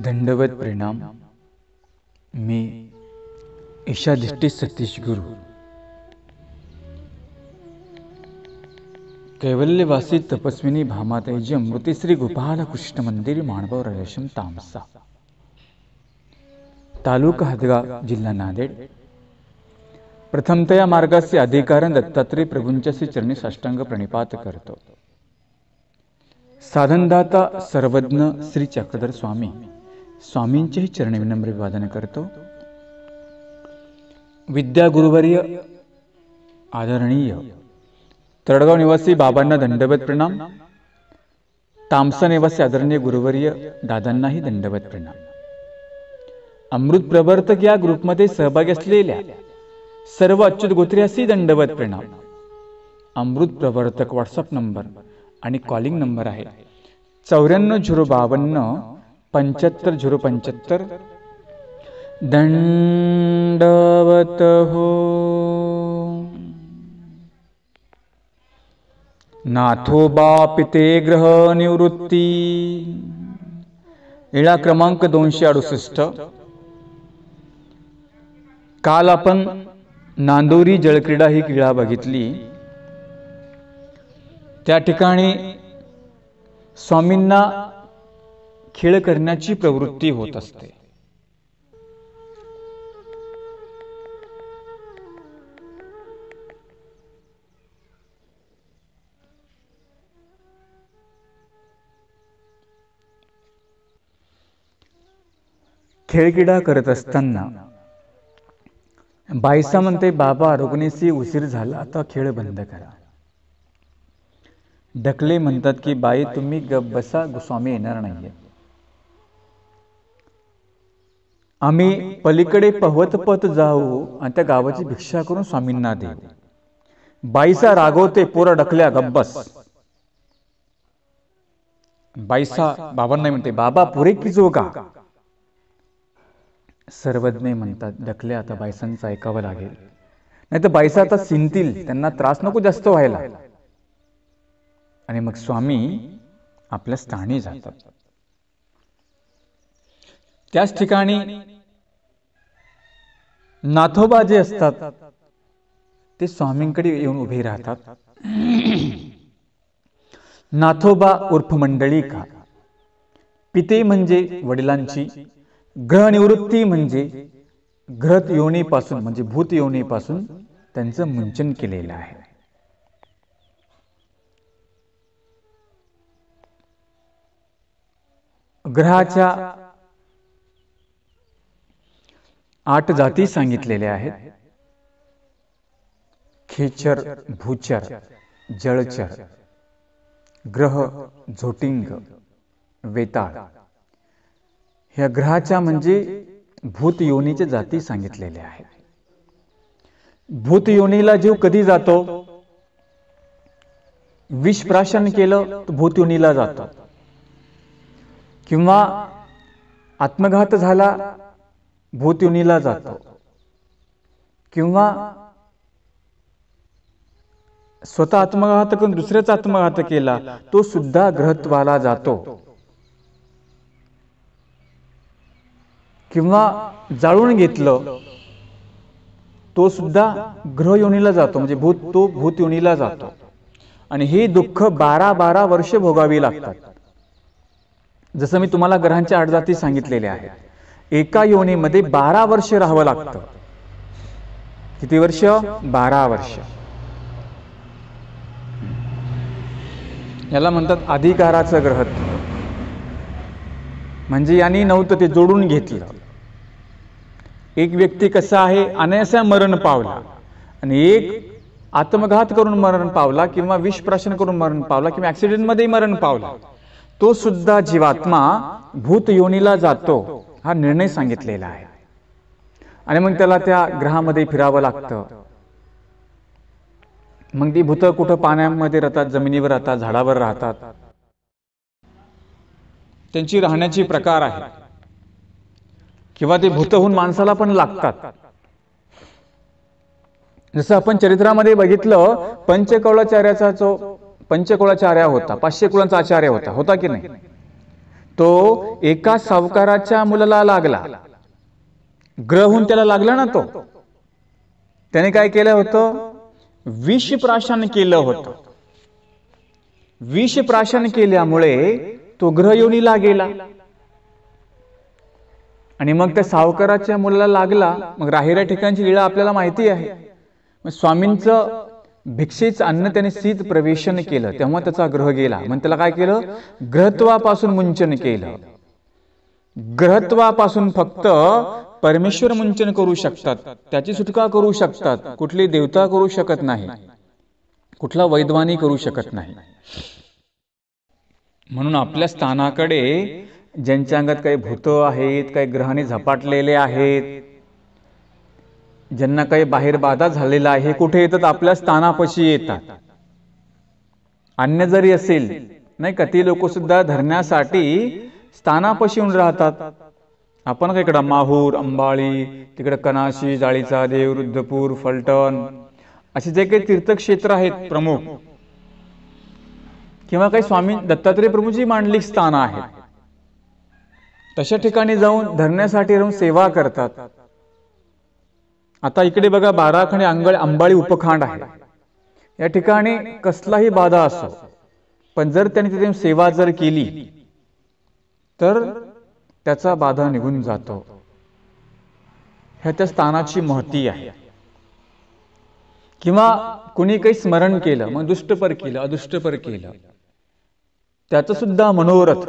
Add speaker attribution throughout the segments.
Speaker 1: दंडवत प्रणाम। मी ईशाधिष्ठित सतीश गुरु, कैवल्यवासी तपस्विनी भामाताईजी अमृती श्री गोपाल कृष्ण मंदिर माणगाव रेशम तामसा, तालुका हदगाव, जिल्हा नांदेड। प्रथमतया मार्गाचे अधिकारण दत्तात्रय प्रभूंच्या श्री चरणी साष्टांग प्रणिपात करतो। साधनदाता सर्वज्ञ श्री चक्रधर स्वामींचेही चरणी विनम्र अभिवादन करतो। विद्या गुरुवर्य आदरणीय तळगाव निवासी बाबांना दंडवत प्रणाम। तामसा निवासी आदरणीय गुरुवर्य दादांनाही दंडवत प्रणाम। अमृत प्रवर्तक या ग्रुपमध्ये सहभागी असलेल्या सर्व अच्युत गोत्र्यासी दंडवत प्रणाम। अमृत प्रवर्तक व्हॉट्सअप नंबर आणि कॉलिंग नंबर आहे 94 052 75 075। दंडवत हो नाथोबा पिते ग्रह निवृत्ती। इळा क्रमांक 268। काल आपण नांदोरी जलक्रीडा ही क्रीडा बघितली। त्या ठिकाणी स्वामींना खेळ करण्याची प्रवृत्ती होत असते। खेळक्रीडा करत असताना बाईसा म्हणते, बाबा रुग्णेसी उशीर झाला, आता खेळ बंद करा। ढकले म्हणतात की बाई तुम्ही गप बसा, स्वामी येणार नाहीये। आम्ही पलीकडे पहवत पत जाऊ आणि त्या गावाची भिक्षा करून स्वामींना देऊ। बाईसा रागवते, पोरा ढकल्या गप बस। बाईसा बाबांना म्हणते, बाबा पुरे की जोगा। सर्वज्ञ म्हणतात, ढकल्या आता बाईसांचं ऐकावं लागेल, नाही तर बाईसा आता सिंतील, त्यांना त्रास नको जास्त व्हायला। आणि मग स्वामी आपल्या स्थानी जातात। त्याच ठिकाणी नाथोबा जे असतात ते स्वामींकडे येऊन उभे राहतात। नाथोबा उर्फ मंडळीका, पिते म्हणजे वडिलांची, ग्रह निवृत्ती म्हणजे ग्रह योनीपासून म्हणजे भूत योनीपासून त्यांचं मुंचन केलेलं आहे। ग्रहाच्या 8 जाती सांगितलेल्या आहेत। खेचर, भूचर, जळचर, ग्रह, झोटिंग, वेताळ। ह्या ग्रहाच्या म्हणजे भूत योनीच्या जाती सांगितलेल्या आहेत। भूत योनीला जीव कधी जातो? विष प्राशन केलं तर भूत योनीला जातो, किंवा आत्मघात झाला भूत योनीला जातो, किंवा स्वतः आत्मघात करून दुसऱ्याचा आत्मघात केला तो सुद्धा ग्रहत्वाला जातो, किंवा जाळून घेतलं तो सुद्धा ग्रह योनीला जातो, म्हणजे भूत योनीला जातो। आणि हे दुःख 12 वर्ष भोगावी लागतात। जसं मी तुम्हाला ग्रहांच्या 8 जाती सांगितलेल्या आहेत। एका योनीमध्ये 12 वर्ष राहावं लागतं। किती वर्ष? 12 वर्ष। याला म्हणतात अधिकाराचं ग्रहत्व, म्हणजे यांनी नव्हतं ते जोडून घेतलं। एक व्यक्ती कसा आहे, अनायासा मरण पावला, आणि एक आत्मघात करून मरण पावला, किंवा विष प्राशन करून मरण पावला, किंवा ऍक्सिडेंट मध्ये मरण पावला, तो सुद्धा जीवात्मा भूत योनीला जातो, हा निर्णय सांगितलेला आहे। आणि मग त्याला त्या ग्रहामध्ये फिरावं लागतं। मग ती भूत कुठं पाण्यामध्ये राहतात, जमिनीवर राहतात, झाडावर राहतात, त्यांची राहण्याची प्रकार आहे, किंवा ते भूत होऊन माणसाला पण लागतात। जसं आपण चरित्रामध्ये बघितलं, पंचकौलाचार्याचा जो पंचकुळाचार्य होता, 500 कुळांचा आचार्य होता की नाही, तो एका सावकाराच्या मुलाला लागला, ग्रह होऊन त्याला लागला ना, तो त्याने काय केलं होतं, विष प्राशन केलं होतं. विष प्राशन केल्यामुळे तो ग्रह योनीला गेला आणि मग त्या सावकाराच्या मुलाला लागला. मग राहिऱ्या ठिकाणची लीळा आपल्याला माहिती आहे. मग स्वामींचं भिक्षेचं अन्न त्याने शीत प्रवेशन केलं, तेव्हा त्याचा ग्रह गेला. मग त्याला काय केलं, ग्रहत्वापासून मुंचन केलं. ग्रहत्वापासून फक्त परमेश्वर मुंचन करू शकतात, त्याची सुटका करू शकतात. कुठली देवता करू शकत नाही, कुठला वैद्वानी करू शकत नाही. म्हणून आपल्या स्थानाकडे ज्यांच्या अंगात काही भूत आहेत, काही ग्रहाने झपाटलेले आहेत, ज्यांना काही बाहेर बाधा झालेला आहे, कुठे येतात, आपल्या स्थानापाशी येतात. अन्य जरी असेल नाही का, ती लोक सुद्धा धरण्यासाठी स्थानापाशी येऊन राहतात. आपण काय इकडं माहूर, अंबाळी, तिकडे कनाशी, जाळीचा देव, रुद्रपूर, फलटण असे जे काही तीर्थक्षेत्र आहेत प्रमुख, किंवा काही स्वामी दत्तात्रय प्रभूंची मांडलिक स्थान आहेत, तशा ठिकाणी जाऊन धरण्यासाठी राहून सेवा करतात. आता इकडे बघा, 12 खंडे अंबाळी उपखंड आहे. या ठिकाणी कसलाही बाधा असो, पण जर त्यांनी तिथे सेवा जर केली तर त्याचा बाधा निघून जातो. ह्या त्या स्थानाची महती आहे. किंवा कुणी काही स्मरण केलं, मग दुष्टपर केलं, अदुष्टपर केलं, त्याचं सुद्धा मनोरथ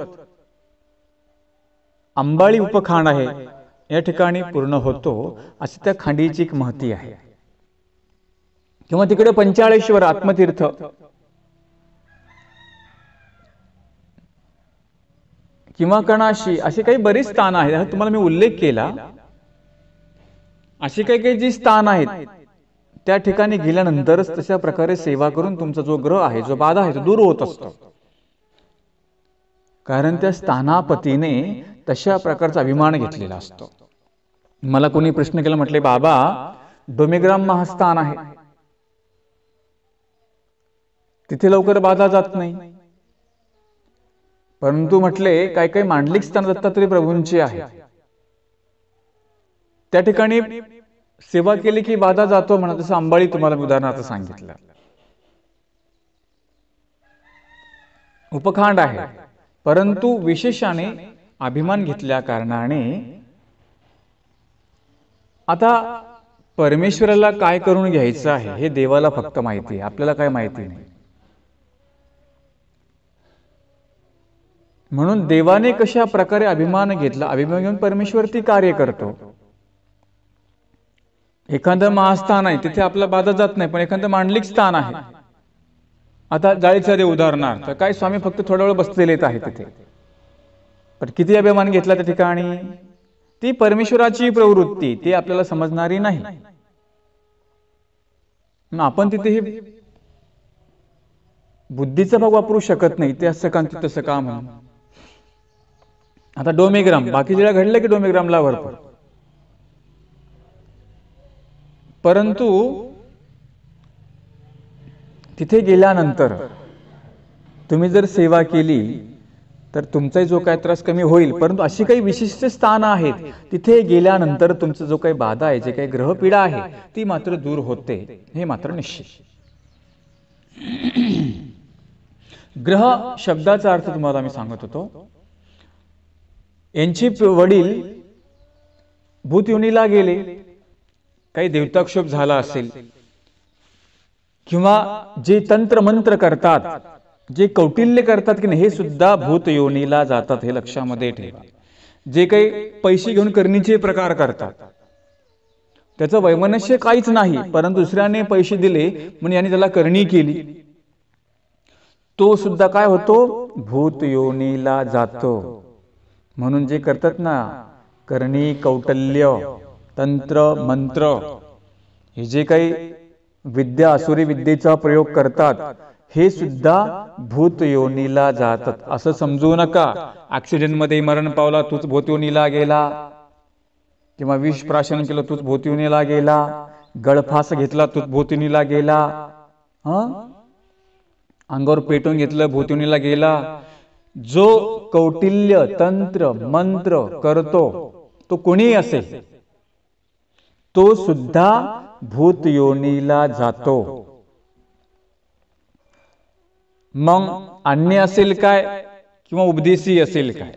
Speaker 1: अंबाळी उपखंड आहे या ठिकाणी पूर्ण होतो, अशी त्या खांडीची एक महती आहे. किंवा तिकडे पंचाळेश्वर आत्मतीर्थ, किंवा कणाशी, अशी काही बरीच स्थान आहेत. तुम्हाला मी उल्लेख केला, अशी काही काही जी स्थान आहेत त्या ठिकाणी गेल्यानंतरच तशा प्रकारे सेवा करून तुमचा जो ग्रह आहे, जो बाधा आहे, तो दूर होत असतो. कारण त्या स्थानापतीने तशा प्रकारचा अभिमान घेतलेला असतो. मला कोणी प्रश्न केला, म्हटले बाबा डोमेग्राम महास्थान आहे, तिथे लवकर बाधा जात नाही. परंतु म्हटले काही काही मांडलिक स्थान दत्तात्रय प्रभूंची आहे, त्या ठिकाणी सेवा केली की बाधा जातो म्हणा. तसं अंबाळी तुम्हाला मी उदाहरणार्थ सांगितलं, उपखंड आहे. परंतु विशेषाने अभिमान घेतल्या कारणाने आता परमेश्वराला काय करून घ्यायचं आहे हे देवाला फक्त माहिती आहे, आपल्याला काय माहिती नाही. म्हणून देवाने कशा प्रकारे अभिमान घेतला, अभिमान घेऊन परमेश्वर ती कार्य करतो. एखादं महास्थान आहे, तिथे आपला बाधा जात नाही, पण एखादं मांडलिक स्थान आहे, आता जाळीचा देव उदाहरणार्थ, काय स्वामी फक्त थोडा वेळ बसलेले आहे तिथे, पण किती अभिमान घेतला त्या ठिकाणी, ती परमेश्वराची प्रवृत्ती, ती आपल्याला समजणारी नाही. आपण तिथे बुद्धीचा भाग वापरू शकत नाही, ते असं काम तसं काम म्हणून. आता डोमेग्राम, बाकी जेव्हा घडलं की डोमेग्रामला भरपूर, परंतु तिथे गेल्यानंतर तुम्ही जर सेवा केली तर तुमचा जो काही त्रास कमी होईल. परंतु अशी काही विशिष्ट स्थान आहेत, तिथे गेल्यानंतर तुमचं जो काही बाधा आहे, जे काही ग्रहपीडा आहे, ती मात्र दूर होते, हे मात्र निश्चित. ग्रह शब्दाचा अर्थ तुम्हाला मी सांगत होतो. यांचे वडील भूतयोनीला गेले, काही देवताक्षोभ झाला असेल, किंवा जे तंत्र मंत्र करतात, जे कौटिल्य करतात की नाही, हे सुद्धा भूत योनीला जातात, हे लक्षामध्ये ठेवा. जे काही पैसे घेऊन करणीचे प्रकार करतात, त्याचं वैमनस्य काहीच नाही, परंतु दुसऱ्याने पैसे दिले म्हणून याने त्याला करणी केली, तो सुद्धा काय होतो, भूत योनीला जातो. म्हणून जे करतात ना, करणी, कौटल्य, तंत्र मंत्र, हे जे काही विद्या, आसुरी विद्येचा प्रयोग करतात, हे सुद्धा भूत योनीला जातात. असं समजू नका ऍक्सिडेंट मध्ये मरण पावला तूच भूत योनीला गेला, किंवा विष प्राशन केलं तूच भूत योनीला गेला, गळफास घेतला तूच भूत योनीला गेला, अंगावर पेटून घेतलं भूत योनीला गेला, जो कौटिल्य तंत्र मंत्र करतो तो कोणी असेल, तो सुद्धा भूत योनीला जातो. मग अन्य असेल काय किंवा उपदेशी असेल काय,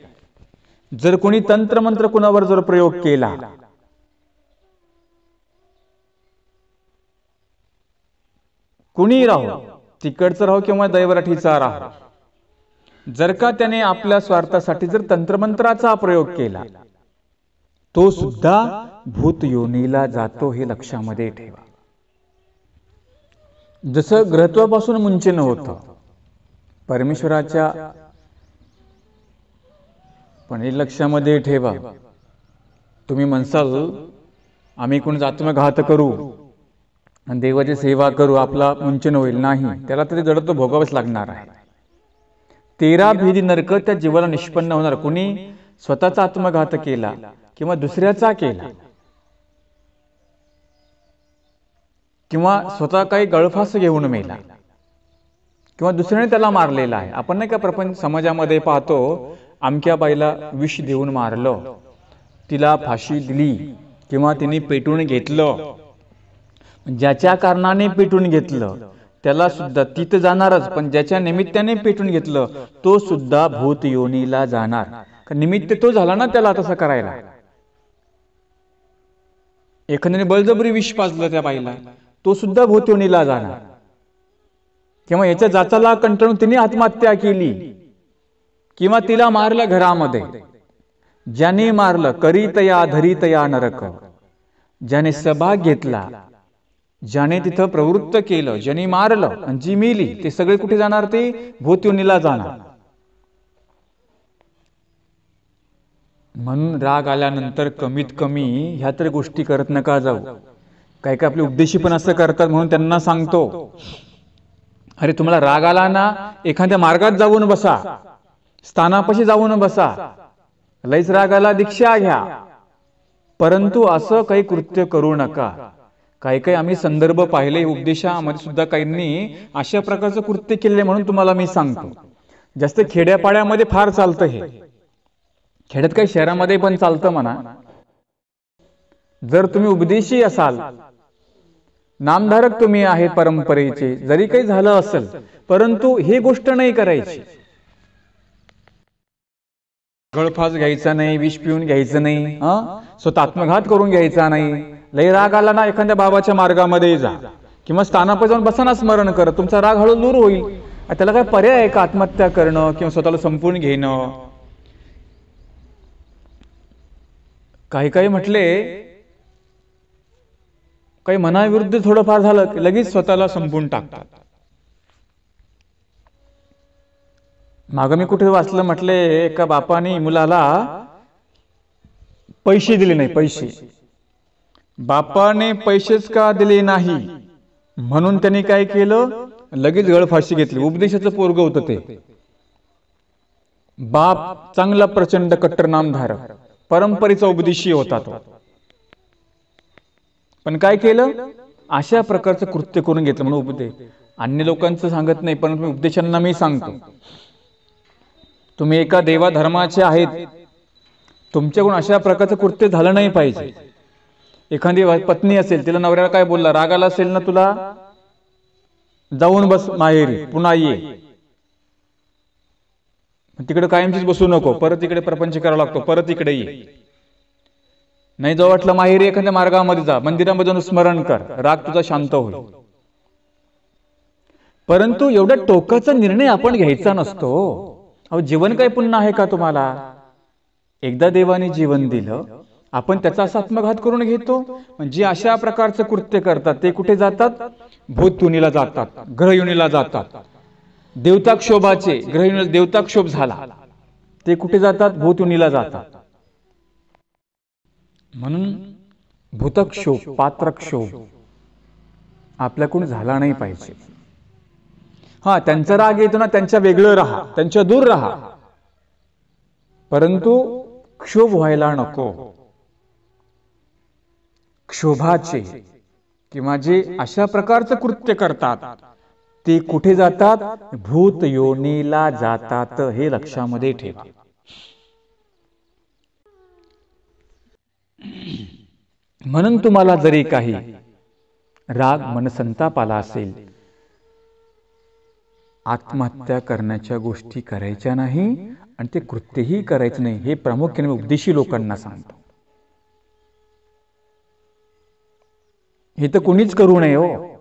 Speaker 1: जर कोणी तंत्रमंत्र कुणावर जर प्रयोग केला, कुणी राहो, तिकडचं राहो किंवा दैवराठीचा राहो, जर का त्याने आपल्या स्वार्थासाठी जर तंत्रमंत्राचा प्रयोग केला, तो सुद्धा भूत योनीला जातो, हे लक्षामध्ये ठेवा. जसं ग्रहत्वापासून मुंचन होतं परमेश्वराच्या, पण हे लक्षामध्ये ठेवा. तुम्ही म्हणसाल आम्ही कोणी आत्मघात करू आणि देवाची सेवा करू, आपला मुंचन होईल. नाही, त्याला तरी जड तो भोगावंच लागणार आहे. 13 भेदी नरक त्या जीवाला निष्पन्न होणार. कोणी स्वतःचा आत्मघात केला किंवा दुसऱ्याचा केला किंवा स्वतः काही गळफास घेऊन मेला किंवा दुसऱ्याने त्याला मारलेला आहे. आपण नाही का प्रपंच समाजामध्ये पाहतो, अमक्या बाईला विष देऊन मारलं, तिला फाशी दिली किंवा तिने पेटून घेतलं. ज्याच्या कारणाने पेटून घेतलं त्याला सुद्धा तिथं जाणारच, पण ज्याच्या निमित्ताने पेटून घेतलं तो सुद्धा भूत योनीला जाणार. निमित्त तो झाला ना त्याला तसं करायला. एखाद्याने बळजबरी विष पाजलं त्या बाईला, तो सुद्धा भूत योनीला जाणार. किंवा याच्या जाचाला कंटाळून तिने आत्महत्या केली किंवा तिला मारलं घरामध्ये. ज्याने मारलं करीतया धरितया नरक, ज्याने सहभाग घेतला, ज्याने तिथं प्रवृत्त केलं, ज्याने मारलं आणि जी मेली, ते सगळे कुठे जाणार? ते भूत योनीला जाणार. म्हणून राग आल्यानंतर कमीत कमी ह्या तरी गोष्टी करत नका जाऊ. काही काही आपले उपदेशी पण असं करतात, म्हणून त्यांना सांगतो, अरे तुम्हाला राग आला ना, एखाद्या मार्गात जाऊन बसा, स्थानापाशी जाऊन बसा. लईच राग आला दीक्षा घ्या, परंतु असं काही कृत्य करू नका. काही काही आम्ही संदर्भ पाहिले उपदेशामध्ये सुद्धा काहींनी अशा प्रकारचं कृत्य केले, म्हणून तुम्हाला मी सांगतो. जास्त खेड्यापाड्यामध्ये फार चालतं हे, खेड्यात काही शहरामध्ये पण चालतं म्हणा. जर तुम्ही उपदेशी असाल, नामधारक तुम्ही आहे परंपरेचे, जरी काही झालं असेल, परंतु ही गोष्ट नाही करायची. गळफास घ्यायचा नाही, विष पिऊन घ्यायचं नाही, स्वतः आत्मघात करून घ्यायचा नाही. लय राग आला ना, एखाद्या बाबाच्या मार्गामध्ये जा किंवा स्थानापासून जाऊन बसा ना, स्मरण कर, तुमचा राग हळू दूर होईल. त्याला काय पर्याय आहे का आत्महत्या करणं किंवा स्वतःला संपवून घेणं? काही काही म्हटले, काही मनाविरुद्ध थोडंफार झालं की लगेच स्वतःला संपवून टाकतात. मागं मी कुठे वाचलं, म्हटले एका बापाने मुलाला पैसे दिले नाही. पैसे बापाने पैसेच का दिले नाही म्हणून त्यांनी काय केलं, लगेच गळफाशी घेतली. उपदेशाचं पोरग होतं ते. बाप चांगला प्रचंड कट्टर नामधारक, परंपरेचा उपदेशी होता तो. पण काय केलं, अशा प्रकारचं कृत्य करून घेतलं. म्हणून उपदेश अन्य लोकांचं सांगत नाही, पण उपदेशांना मी सांगतो, तुम्ही एका देवा धर्माचे आहेत, तुमच्याकडून अशा प्रकारचं कृत्य झालं नाही पाहिजे. एखादी पत्नी असेल, तिला नवऱ्याला काय बोलला, रागाला असेल ना, तुला जाऊन बस माहेरी, पुन्हा ये, तिकडे कायमचीच बसू नको, परत इकडे प्रपंच करावा लागतो, परत इकडे ये. नाही जाऊ वाटलं माहेरी, एखाद्या मार्गामध्ये जा, मंदिरामध्ये जाऊन स्मरण कर, राग तुझा शांत होईल. परंतु एवढा टोकाचा निर्णय आपण घ्यायचा नसतो. अहो, जीवन काय पुन्हा आहे का तुम्हाला? एकदा देवाने जीवन दिलं, आपण त्याचा असा आत्मघात करून घेतो. म्हणजे अशा प्रकारचं कृत्य करतात ते कुठे जातात? भूत योनीला जातात, ग्रह योनीला जातात. देवताक्षोभाचे ग्रह योनीला देवताक्षोभ झाला, ते कुठे जातात? भूत योनीला जातात. म्हणून भूतक्षोभ, पात्रक्षोभ आपल्याकडून झाला नाही पाहिजे. हा, त्यांचा राग येतो ना, त्यांच्या वेगळं राहा, त्यांच्या दूर राहा, परंतु क्षोभ व्हायला नको. क्षोभाचे किंवा जे अशा प्रकारचं कृत्य करतात ते कुठे जातात? भूत योनीला जातात, हे लक्षामध्ये ठेवा. म्हणून तुम्हाला जरी काही राग मनसंताप आला असेल, आत्महत्या करण्याच्या गोष्टी करायच्या नाही आणि ते कृत्यही करायचं नाही. हे प्रामुख्याने उपदेशी लोकांना सांगतो. हे तर कोणीच करू नये हो.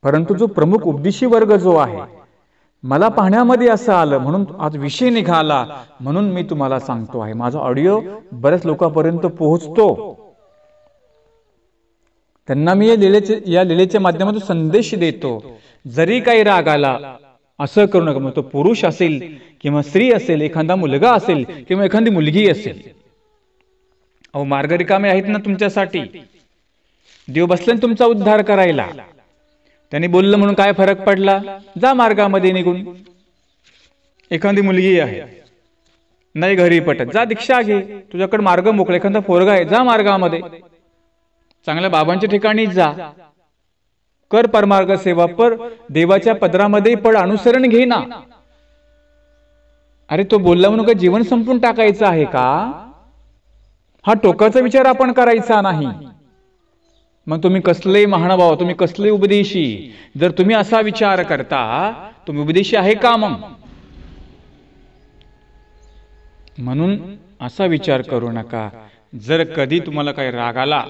Speaker 1: परंतु जो प्रमुख उपदेशी वर्ग जो आहे, मला पाहण्यामध्ये असं आलं म्हणून आज विषय निघाला म्हणून मी तुम्हाला सांगतो आहे. माझा ऑडिओ बऱ्याच लोकांपर्यंत पोहोचतो. त्यांना मी या लिलेच्या माध्यमातून संदेश देतो. जरी काही राग आला, असं करू नका. मग तो पुरुष असेल किंवा स्त्री असेल, एखादा मुलगा असेल किंवा एखादी मुलगी असेल. अहो, मार्ग रिकामे आहेत ना तुमच्यासाठी. देव बसले तुमचा उद्धार करायला. त्यांनी बोललं म्हणून काय फरक पडला? जा मार्गामध्ये निघून. एखादी मुलगी आहे, नाही घरी पटत, जा दीक्षा घे, तुझ्याकडे मार्ग मोकळे. एखादा पोरगा आहे, जा मार्गामध्ये, चांगल्या बाबांच्या ठिकाणी जा, कर परमार्ग सेवा, पर देवाच्या पदरामध्ये पड, अनुसरण घे ना. अरे तो बोलला म्हणून काय जीवन संपून टाकायचं आहे का? हा टोकाचा विचार आपण करायचा नाही. मग तुम्ही कसले महानुभाव, तुम्ही कसले उपदेशी, जर तुम्ही असा विचार करता, तुम्ही उपदेशी आहे का मग? म्हणून असा विचार करू नका. जर कधी तुम्हाला काही राग आला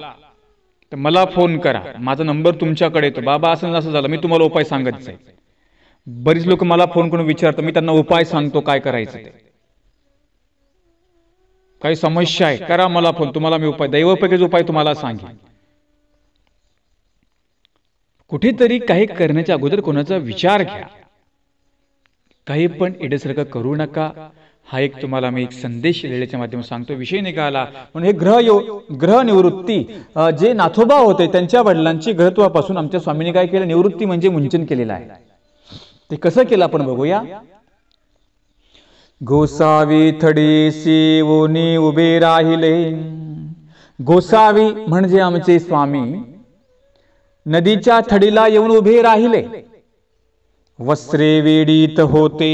Speaker 1: तर मला फोन करा. माझा नंबर तुमच्याकडे येतो. बाबा असं असं झालं, मी तुम्हाला उपाय सांगत जाईल. बरीच लोक मला फोन करून विचारतात, मी त्यांना उपाय सांगतो काय करायचं ते. काही समस्या आहे, करा मला फोन, तुम्हाला मी उपाय, दैवपैकीच उपाय तुम्हाला सांगेन. कुठेतरी काही करण्याच्या अगोदर कोणाचा विचार घ्या. काही पण एडेसारखं करू नका. हा एक तुम्हाला मी एक संदेश लिहिल्याच्या माध्यमातून सांगतो. विषय निघाला म्हणून हे ग्रह निवृत्ती, जे नाथोबा होते त्यांच्या वडिलांची ग्रहत्वापासून आमच्या स्वामींनी काय केलं? निवृत्ती म्हणजे मुंचन केलेलं आहे. ते कसं केलं आपण बघूया. गोसावी थडीसी ओनी उभे राहिले. गोसावी म्हणजे आमचे स्वामी नदीच्या थडीला येऊन उभे राहिले. वस्त्रे वेडीत होते.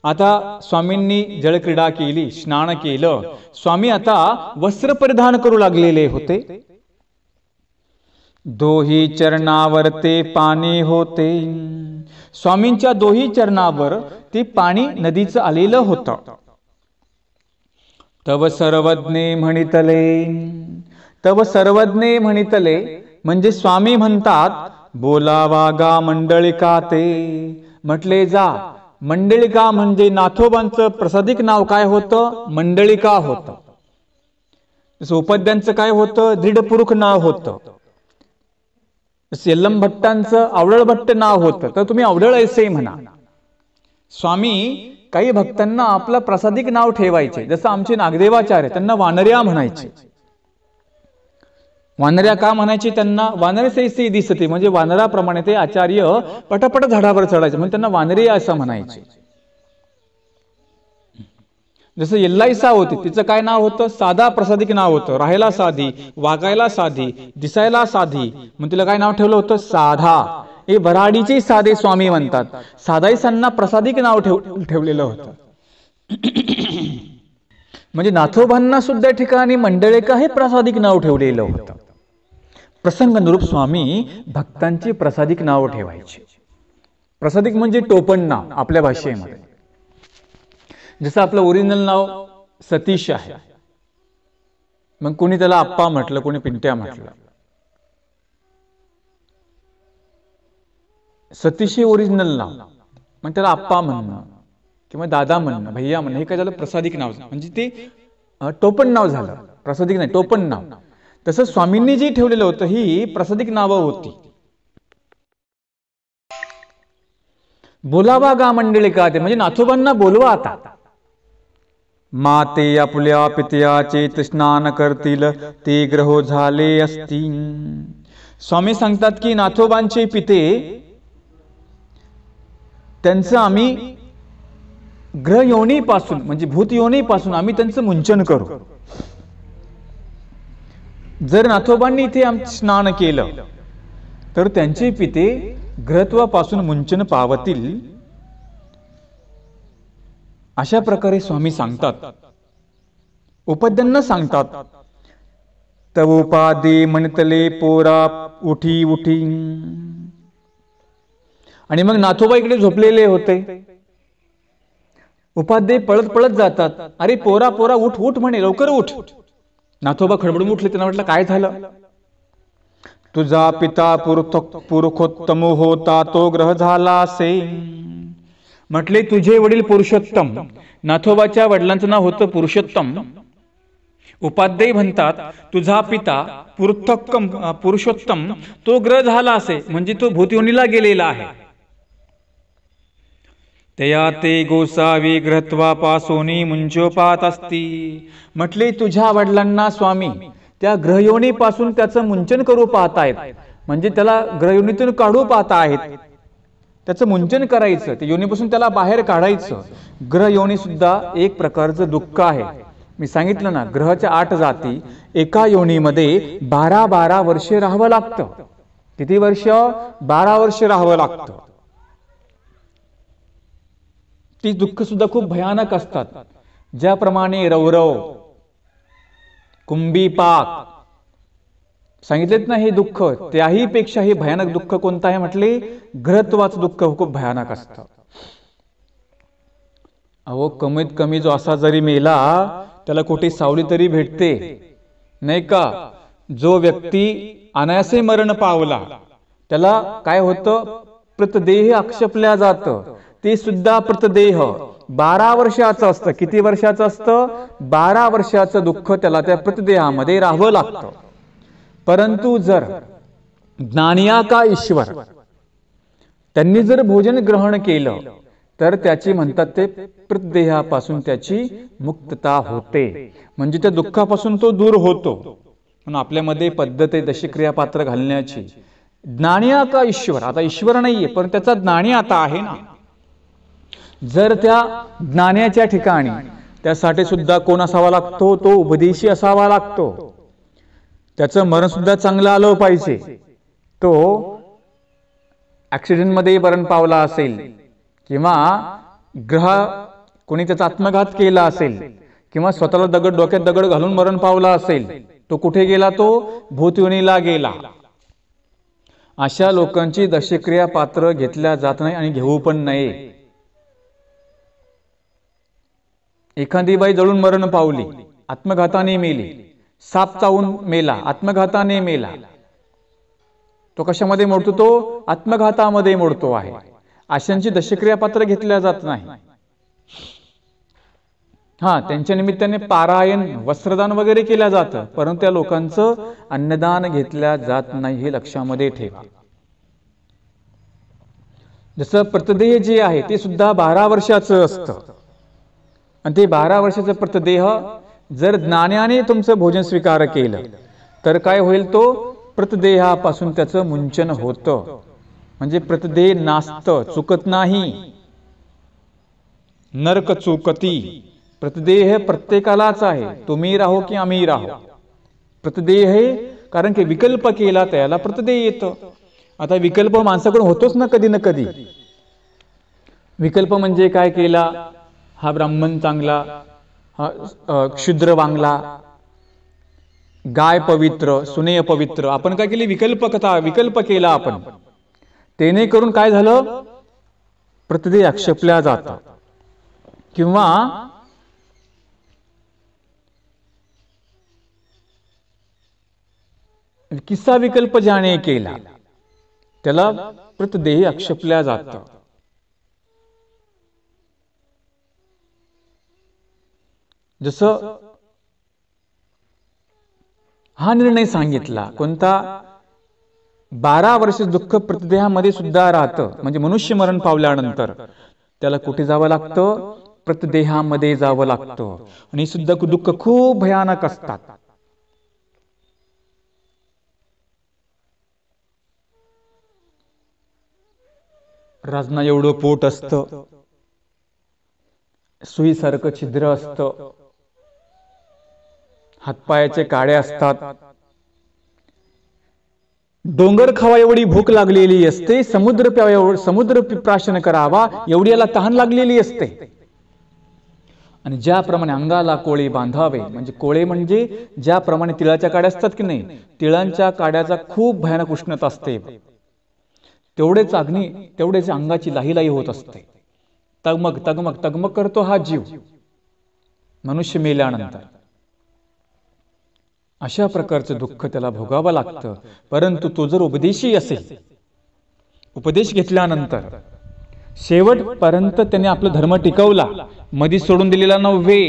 Speaker 1: आता स्वामींनी जलक्रीडा केली, स्नान केलं. स्वामी आता वस्त्र परिधान करू लागलेले होते. दोही चरणावर ते पाणी होते. स्वामींच्या दोही चरणावर ते पाणी नदीचं आलेलं होतं. तव सर्वज्ञे म्हणितले. तव सर्वज्ञे म्हणितले म्हणजे स्वामी म्हणतात, बोलावा गा मंडळिका ते. म्हटले जा. मंडळिका म्हणजे नाथोबांचं प्रसादिक नाव काय होतं? मंडळिका होतं. उपाध्यांचं काय होतं? दृढपुरुष नाव होतं. सेल्लम भट्टांचं आवडळ भट्ट नाव होतं. तर तुम्ही आवडळ ऐसे म्हणा. स्वामी काही भक्तांना आपलं प्रसादिक नाव ठेवायचे. जसं आमचे नागदेवाचार्य, त्यांना वानर्या म्हणायचे. वानर्या का म्हणायचे त्यांना? वानरसेसी दिसते म्हणजे वानराप्रमाणे ते आचार्य पटापट झाडावर चढायचे म्हणून त्यांना वानरिया असं म्हणायचे. जसं येल्लाईसा होती, तिचं काय नाव होतं? साधा प्रसादिक नाव होतं. राहायला साधी, वागायला साधी, दिसायला साधी, मग तिला काय नाव ठेवलं होतं? साधा. हे वराडीचे साधे स्वामी म्हणतात. साधाईसांना प्रसादिक नाव ठेवलेलं होतं. म्हणजे नाथोबांना सुद्धा ठिकाणी मंडळिका हे प्रसादिक नाव ठेवलेलं होतं. प्रसंगानुरूप स्वामी भक्तांची प्रसादिक नाव ठेवायचे. प्रसादिक म्हणजे टोपण नाव आपल्या भाषेमध्ये. जसं आपलं ओरिजिनल नाव सतीश आहे, मग कोणी त्याला आप्पा म्हटलं, कोणी पिंट्या म्हटलं. सतीश हे ओरिजिनल नाव, मग त्याला आप्पा म्हणणं किंवा दादा म्हणणं, भैया म्हणणं, हे काय झालं? प्रसादिक नाव. म्हणजे ते टोपण नाव झालं, प्रसादिक नाही, टोपण नाव. तसं स्वामींनी जे ठेवलेलं होतं ही प्रसादिक नावं होती. बोलावा गा मंडळिका ते म्हणजे नाथोबांना बोलवा आता. माते आपल्या पित्याचे स्नान करतील ते ग्रह झाले असतील. स्वामी सांगतात की नाथोबांचे पिते त्यांचं आम्ही ग्रह योनीपासून म्हणजे भूत योनीपासून आम्ही त्यांचं मुंचन करू. जर नाथोबांनी इथे स्नान केलं तर त्यांचे पिते ग्रहत्वापासून मुंचन पावतील, अशा प्रकारे स्वामी सांगतात. उपद्यांना सांगतात. तव उपादे म्हणतले पोरा उठी उठी. आणि मग नाथोबा इकडे झोपलेले होते. उपाध्ये पळत पळत जातात. अरे पोरा पोरा उठ उठ म्हणे, लवकर उठ. नाथोबा खडबडून उठले. त्यांना म्हटलं काय झालं? तुझा पिता पुरुषोत्तम होता, तो ग्रह झाला असे. म्हटले तुझे वडील पुरुषोत्तम. नाथोबाच्या वडिलांचं नाव होतं पुरुषोत्तम. उपाध्ये म्हणतात तुझा पिता पुरुषोत्तम तो ग्रह झाला असे, म्हणजे तो भूतयोनीला गेलेला आहे. तया ते गोसावी ग्रहत्वापासोनी मुंचोपात असती. म्हटले तुझ्या वडिलांना स्वामी त्या ग्रहयोनीपासून त्याचं मुंचन करू पाहतायत, म्हणजे त्याला ग्रहयोनीतून काढू पाहता आहेत. त्याचं मुंचन करायचं, ते योनीपासून त्याला बाहेर काढायचं. ग्रहयोनी सुद्धा एक प्रकारचं दुःख आहे. मी सांगितलं ना, ग्रहाच्या 8 जाती. एका योनीमध्ये 12 वर्षे राहावं लागतं. किती वर्ष? 12 वर्ष राहावं लागतं. ती दुःख सुद्धा खूप भयानक असतात. ज्याप्रमाणे रौरव, कुंभीपाक सांगितलेत ना हे दुःख, त्याही पेक्षा हे भयानक दुःख कोणतं आहे म्हटले? ग्रहत्वाचं दुःख खूप भयानक असतं. अहो कमीत कमी जो असा जरी मेला त्याला कुठे सावली तरी भेटते, नाही का? जो व्यक्ती अनायासे मरण पावला त्याला काय होतं? प्रतदेह आक्षेपल्या जातं. ते सुद्धा प्रतदेह 12 वर्षाचं असतं. किती वर्षाचं असतं? 12 वर्षाचं दुःख त्याला त्या प्रतदेहामध्ये राहावं लागतं. परंतु जर ज्ञानिया का ईश्वर त्यांनी जर भोजन ग्रहण केलं तर त्याची म्हणतात ते प्रतदेहापासून त्याची मुक्तता होते, म्हणजे त्या दुःखापासून तो दूर होतो. म्हणून आपल्यामध्ये पद्धत आहे दशक्रिया पात्र घालण्याची. ज्ञानिया का ईश्वर, आता ईश्वर नाहीये पण त्याचा ज्ञानी आता आहे ना. जर त्या ज्ञानाच्या ठिकाणी त्यासाठी सुद्धा कोण असावा लागतो? तो उपदेशी असावा लागतो. त्याचं मरण सुद्धा चांगलं आलं पाहिजे. तो ऍक्सिडेंट मध्ये मरण पावला असेल किंवा कोणी त्याचा आत्मघात केला असेल किंवा स्वतःला डोक्यात दगड घालून मरण पावला असेल, तो कुठे गेला? तो भूतयोनीला गेला. अशा लोकांची दशक्रिया पात्र घेतल्या जात नाही आणि घेऊ पण नये. एखादी बाई जळून मरण पावली, आत्मघाताने मेली. साप चावून मेला, आत्मघाताने मेला. तो कशामध्ये मोडतो? तो आत्मघातामध्ये मोडतो आहे. अशांची दशक्रिया पात्र घेतल्या जात नाही. हा, त्यांच्या निमित्ताने पारायण, वस्त्रदान वगैरे केल्या जातं, परंतु त्या लोकांचं अन्नदान घेतल्या जात नाही, हे लक्षामध्ये ठेवा. जसं प्रतदेह जे आहे ते सुद्धा 12 वर्षाचं असतं. आणि ते 12 वर्षाचं प्रतदेह जर ज्ञानाने तुमचं भोजन स्वीकार केलं तर काय होईल? तो प्रतदेहापासून त्याचं मुंचन होतं, म्हणजे प्रतदेह नासतं, चुकत नाही. नरक चुकती. प्रतदेह प्रत्येकालाच आहे, तुम्ही राहो की आम्ही राहो. प्रतदेह आहे, कारण की विकल्प केला त्याला प्रतदेह येतं. आता विकल्प माणसाकडून होतोच ना कधी ना कधी. विकल्प म्हणजे काय केला? हा ब्राह्मण चांगला, हा क्षुद्र वांगला, गाय पवित्र, सुने अपवित्र. आपण काय केली? विकल्प केला आपण. तेने करून काय झालं? प्रतदेह आक्षेपल्या जातात. किंवा किस्सा विकल्प ज्याने केला त्याला प्रतदेह आक्षेपल्या जातं. जसं हा निर्णय सांगितला कोणता? 12 वर्ष दुःख प्रतदेहामध्ये सुद्धा राहतं, म्हणजे मनुष्य मरण पावल्यानंतर त्याला कुठे जावं लागतं? प्रतदेहामध्ये जावं लागतं. आणि सुद्धा दुःख खूप भयानक असतात. राजना एवढं पोट असतं, सुईसारखं छिद्र असतं, हातपायाचे काळे असतात, डोंगर खावा एवढी भूक लागलेली असते, समुद्र प्यावा समुद्र प्राशन करावा एवढी याला तहान लागलेली असते. आणि ज्याप्रमाणे अंगाला कोळे बांधावे, म्हणजे कोळे म्हणजे ज्याप्रमाणे तिळाच्या काड्या असतात की नाही, तिळांच्या काड्याचा खूप भयानक उष्णता असते, तेवढेच अग्नी तेवढेच अंगाची लाही होत असते. तगमग तगमग तगमग करतो हा जीव मनुष्य मेल्यानंतर. अशा प्रकारचं दुःख त्याला भोगावं लागतं. परंतु तो जर उपदेशी असेल, उपदेश घेतल्यानंतर शेवटपर्यंत त्याने आपला धर्म टिकवला, मधीच सोडून दिलेला नव्हे.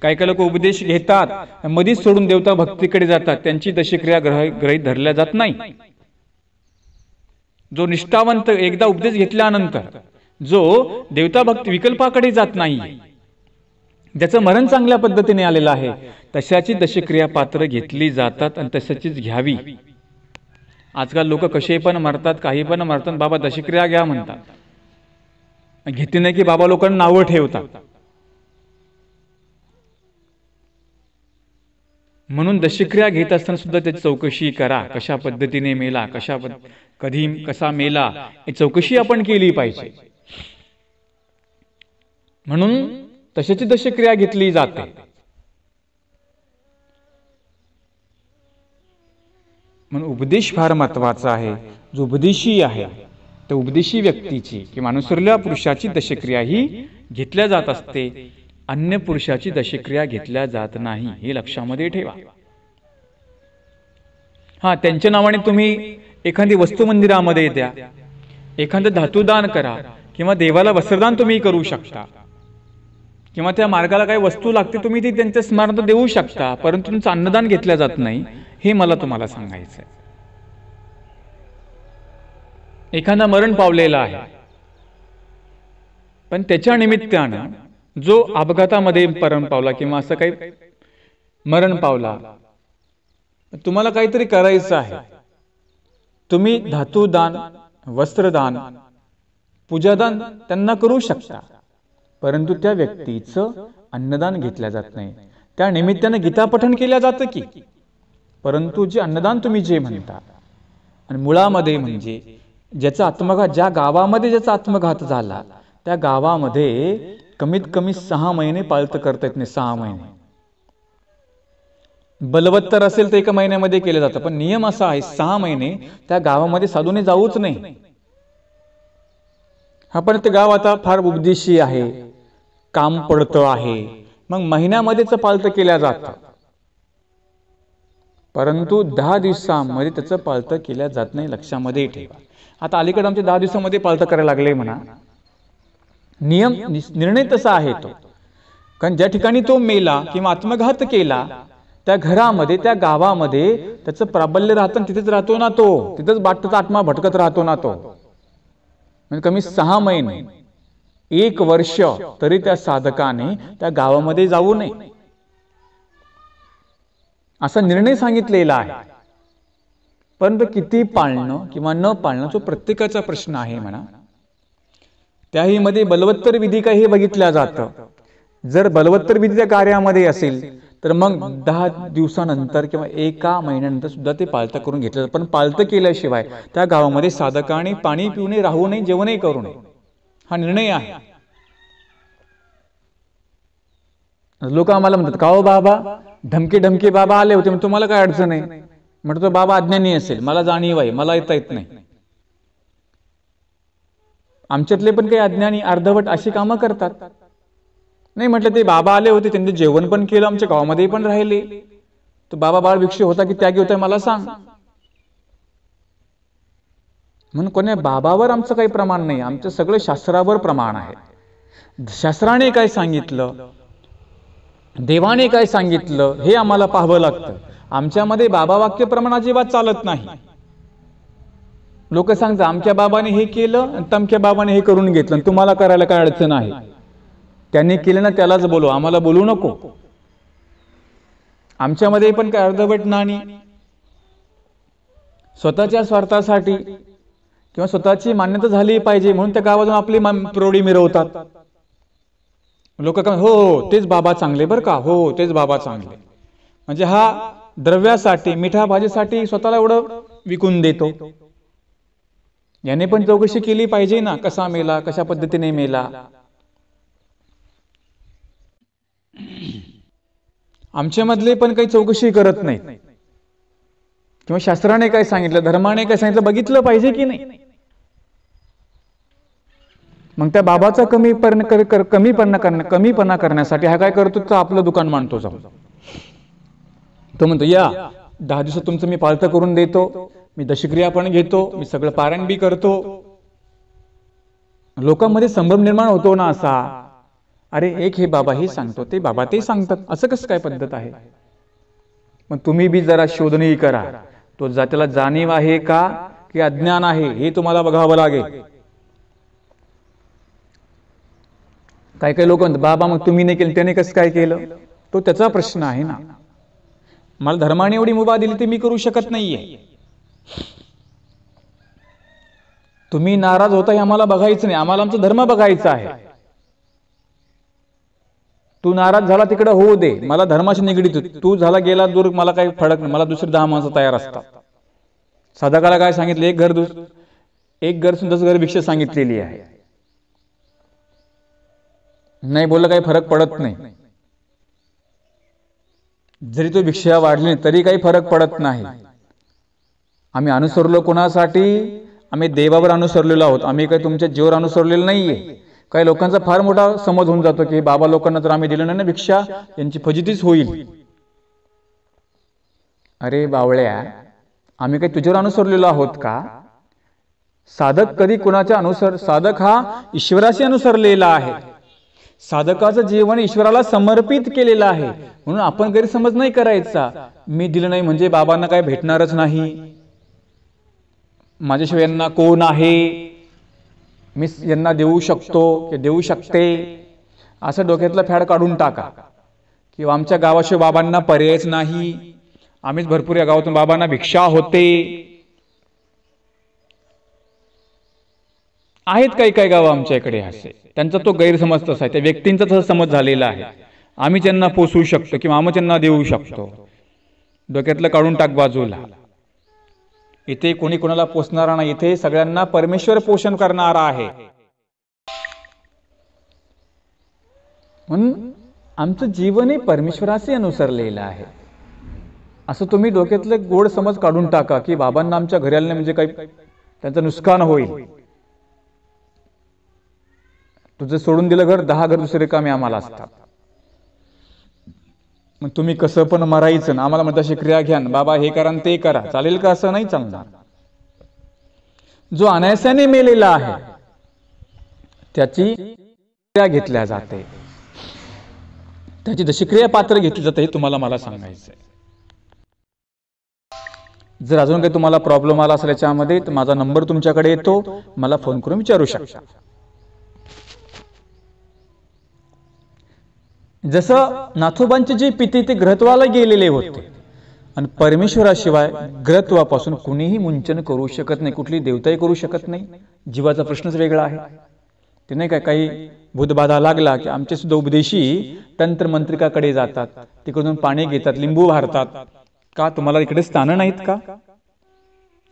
Speaker 1: काही काही लोक उपदेश घेतात, मधीच सोडून देवता भक्तीकडे जातात, त्यांची दशक्रिया ग्रहित धरल्या जात नाही. जो निष्ठावंत एकदा उपदेश घेतल्यानंतर जो देवता भक्ती विकल्पाकडे जात नाही, ज्याचं मरण चांगल्या पद्धतीने आलेलं आहे, तशाची दशक्रिया पात्र घेतली जातात आणि तशाचीच घ्यावी. आजकाल लोक कसे पण मरतात, काही पण मरतात, बाबा दशक्रिया घ्या म्हणतात. घेतली नाही की बाबा लोकांना नावं ठेवतात. म्हणून दशक्रिया घेत असताना सुद्धा त्याची चौकशी करा. कशा पद्धतीने मेला, कधी कसा मेला, ही चौकशी आपण केली पाहिजे. म्हणून तशाची दशक्रिया घेतली जाते. म्हणून उपदेश फार महत्वाचा आहे. जो उपदेशी आहे त्या उपदेशी व्यक्तीची किंवा अनुसरलेल्या पुरुषाची दशक्रिया ही घेतल्या जात असते. अन्य पुरुषाची दशक्रिया घेतल्या जात नाही, हे लक्षामध्ये ठेवा. हा, त्यांच्या नावाने तुम्ही एखादी वस्तू मंदिरामध्ये द्या, एखादं धातुदान करा, किंवा देवाला वस्त्रदान तुम्ही करू शकता, किंवा त्या मार्गाला काही वस्तू लागते तुम्ही ती त्यांच्या स्मरणार्थ देऊ शकता, परंतु तुमचं अन्नदान घेतल्या जात नाही, हे मला तुम्हाला सांगायचं आहे. एखादा मरण पावलेला आहे, पण त्याच्या निमित्तानं जो अपघातामध्ये मरण पावला किंवा असं काही मरण पावला, तुम्हाला काहीतरी करायचं आहे, तुम्ही धातुदान, वस्त्रदान, पूजादान त्यांना करू शकता, परंतु त्या व्यक्तीचं अन्नदान घेतल्या जात नाही. त्या निमित्ताने गीता पठण केल्या जातं की, परंतु जे अन्नदान तुम्ही जे म्हणता, आणि मुळामध्ये म्हणजे ज्याचा आत्मघात, ज्या गावामध्ये ज्याचा आत्मघात झाला त्या गावामध्ये कमीत कमी 6 महिने पाळत करता येत नाही. 6 महिने. बलवत्तर असेल तर 1 महिन्यामध्ये केलं जातं, पण नियम असा आहे 6 महिने त्या गावामध्ये साधूने जाऊच नाही. हा, पण ते गाव आता फार उपदेशी आहे, काम पडतं आहे, मग महिन्यामध्येच पाळत केल्या जातं, परंतु 10 दिवसांमध्ये त्याचं पाळत केल्या जात नाही. लक्षामध्ये ठेवा. आता अलीकडे आमच्या 10 दिवसामध्ये पाळत करायला लागले म्हणा, नियम निर्णय तसा आहे तो. कारण ज्या ठिकाणी तो मेला किंवा आत्मघात केला त्या घरामध्ये, त्या गावामध्ये त्याचं प्राबल्य राहतं, तिथेच राहतो ना तो, तिथेच बाटचा आत्मा भटकत राहतो ना तो. म्हणजे कमी 6 महिने, 1 वर्ष तरी त्या साधकाने त्या गावामध्ये जाऊ नये, असा निर्णय सांगितलेला आहे. परंतु किती पाळणं किंवा न पाळणं तो प्रत्येकाचा प्रश्न आहे म्हणा. त्याही मध्ये बलवत्तर विधी काय हे बघितल्या जातं. जर बलवत्तर विधी त्या कार्यामध्ये असेल तर मग 10 दिवसानंतर किंवा 1 महिन्यानंतर सुद्धा ते पाळतं करून घेतलं जातं. पण पाळतं केल्याशिवाय त्या गावामध्ये साधकाने पाणी पिऊ नये, राहू नये, जेवणही करू नये, हा निर्णय आहे. लोक आम्हाला म्हणतात, का हो बाबा, ढमके बाबा आले होते, मग तुम्हाला काय अडचण आहे? म्हणतो बाबा अज्ञानी असेल, मला जाणीव आहे, मला येत नाही. आमच्यातले पण काही अज्ञानी अर्धवट अशी कामं करतात. नाही म्हटलं, ते बाबा आले होते, त्यांनी जेवण पण केलं, आमच्या गावामध्ये पण राहिले, तो बाबा बाळ भिक्षू होता की त्यागी होता मला सांग. म्हणून कोण्या बाबावर आमचं काही प्रमाण नाही, आमचं सगळं शास्त्रावर प्रमाण आहे. शास्त्राने काय सांगितलं, देवाने काय सांगितलं, हे आम्हाला पाहावं लागतं. आमच्यामध्ये बाबा वाक्य प्रमाण अजिबात चालत नाही. लोक सांगतात आमच्या बाबाने हे केलं आणि तमक्या बाबाने हे करून घेतलं, तुम्हाला करायला काय अडचण आहे? त्यांनी केलं ना त्यालाच बोलू, आम्हाला बोलू नको. आमच्यामध्ये पण काय अर्धवट नाणी, स्वतःच्या स्वार्थासाठी किंवा स्वतःची मान्यता झाली पाहिजे म्हणून त्या गावातून आपली प्रौढी मिरवतात. लोक काय, हो तेच बाबा चांगले बरं का, हो तेच बाबा चांगले. म्हणजे हा द्रव्यासाठी, मिठा भाजीसाठी स्वतःला एवढं विकून देतो. याने पण चौकशी केली पाहिजे ना, कसा मेला, कशा पद्धतीने मेला. आमच्या मधले पण काही चौकशी करत नाहीत, किंवा शास्त्राने काय सांगितलं, धर्माने काय सांगितलं बघितलं पाहिजे की नाही. मग त्या बाबाचा कमीपणा करण्यासाठी हा काय करतो, तर आपलं दुकान मांडतो जाऊन. तो म्हणतो या 10 दिवसात तुमचं मी पालतं करून देतो, मी दशक्रिया पण घेतो, मी सगळं पारायण बी करतो. लोकांमध्ये संभ्रम निर्माण होतो ना असा, अरे एक हे बाबा हे सांगतो, ते बाबा ते सांगतात, असं कसं काय पद्धत आहे. मग तुम्ही बी जरा शोधणी करा, तो त्याला जाणीव आहे का की अज्ञान आहे हे तुम्हाला बघावं लागेल. काही काही लोक म्हणतात बाबा मग तुम्ही नाही केलं त्याने कसं काय केलं, तो त्याचा प्रश्न आहे ना. मला धर्माने एवढी मुभा दिली ते मी करू शकत नाहीये. तुम्ही नाराज होता हे आम्हाला बघायचं नाही, आम्हाला आमचा धर्म बघायचा आहे. तू नाराज झाला तिकडे होऊ दे, मला धर्माशी निगडीत, तू झाला गेला दूर, मला काही फरक नाही, मला दुसरी 10 माणसं तयार असतात. साधकाला काय सांगितलं, एक घर 10 घर भिक्षा सांगितलेली आहे. नाही बोललं काही फरक पडत नाही. जरी तो भिक्षा वाढली तरी काही फरक पडत नाही. आम्ही अनुसरलो कोणासाठी, आम्ही देवावर अनुसरलेलो आहोत, आम्ही काही तुमच्या जीवावर अनुसरलेलं नाहीये. काही लोकांचा फार मोठा समज होऊन जातो की बाबा लोकांना जर आम्ही दिलं नाही ना भिक्षा, यांची फजितीच होईल. अरे बावळ्या, आम्ही काही तुझ्यावर अनुसरलेलो आहोत का. साधक कधी कुणाच्या साधक हा ईश्वराशी अनुसरलेला आहे. साधकाचं जीवन ईश्वराला समर्पित केलेलं आहे. म्हणून आपण गैरसमज नाही करायचा, मी दिलं नाही म्हणजे बाबांना काय भेटणारच नाही, माझ्याशिवाय यांना कोण आहे, मी यांना देऊ शकतो की देऊ शकते, असं डोक्यातला फॅड काढून टाका. किंवा आमच्या गावाशिवाय बाबांना पर्यायच नाही, आम्हीच भरपूर या गावातून बाबांना भिक्षा होते. आहेत काही काही गाव आमच्या इकडे असे, त्यांचा तो गैरसमज तसा आहे, त्या व्यक्तींचा तसा समज झालेला आहे, आम्ही त्यांना पोसू शकतो किंवा आम्ही त्यांना देऊ शकतो. डोक्यातलं काढून टाक बाजूला. इथे कोणी कोणाला पोसणारा नाही, इथे सगळ्यांना परमेश्वर पोषण करणारा आहे. म्हणून आमचं जीवनही परमेश्वराशी अनुसरलेलं आहे. असं तुम्ही डोक्यातलं गोड समज काढून टाका की बाबांना आमच्या घरी आले म्हणजे काही त्यांचं नुकसान होईल. तुझं सोडून दिलं घर, 10 घर दुसरे कामे आम्हाला असतात. मग तुम्ही कसं पण मरायचं ना, आम्हाला म्हणता क्रिया घ्या बाबा, हे करा ते करा, चालेल का. असं नाही चालणार. जो अनायासाने मेलेला आहे त्याची क्रिया घेतल्या जाते, त्याची दशक्रिया पात्र घेतली जाते, हे तुम्हाला मला सांगायचंय. जर अजून काही तुम्हाला प्रॉब्लेम आला असेल याच्यामध्ये तर माझा नंबर तुमच्याकडे येतो, मला फोन करून विचारू शकता. जसं नाथोबांचे जे पिते ते ग्रहत्वाला गेलेले होते आणि परमेश्वराशिवाय ग्रहत्वापासून कुणीही मुंचन करू शकत नाही, कुठली देवताही करू शकत नाही. जीवाचा प्रश्नच वेगळा आहे. ते नाही काय काही भूतबाधा लागला की आमचे सुद्धा उपदेशी तंत्रमंत्रिकाकडे जातात, तिकडून पाणी घेतात, लिंबू भारतात. का तुम्हाला इकडे स्थान नाहीत का,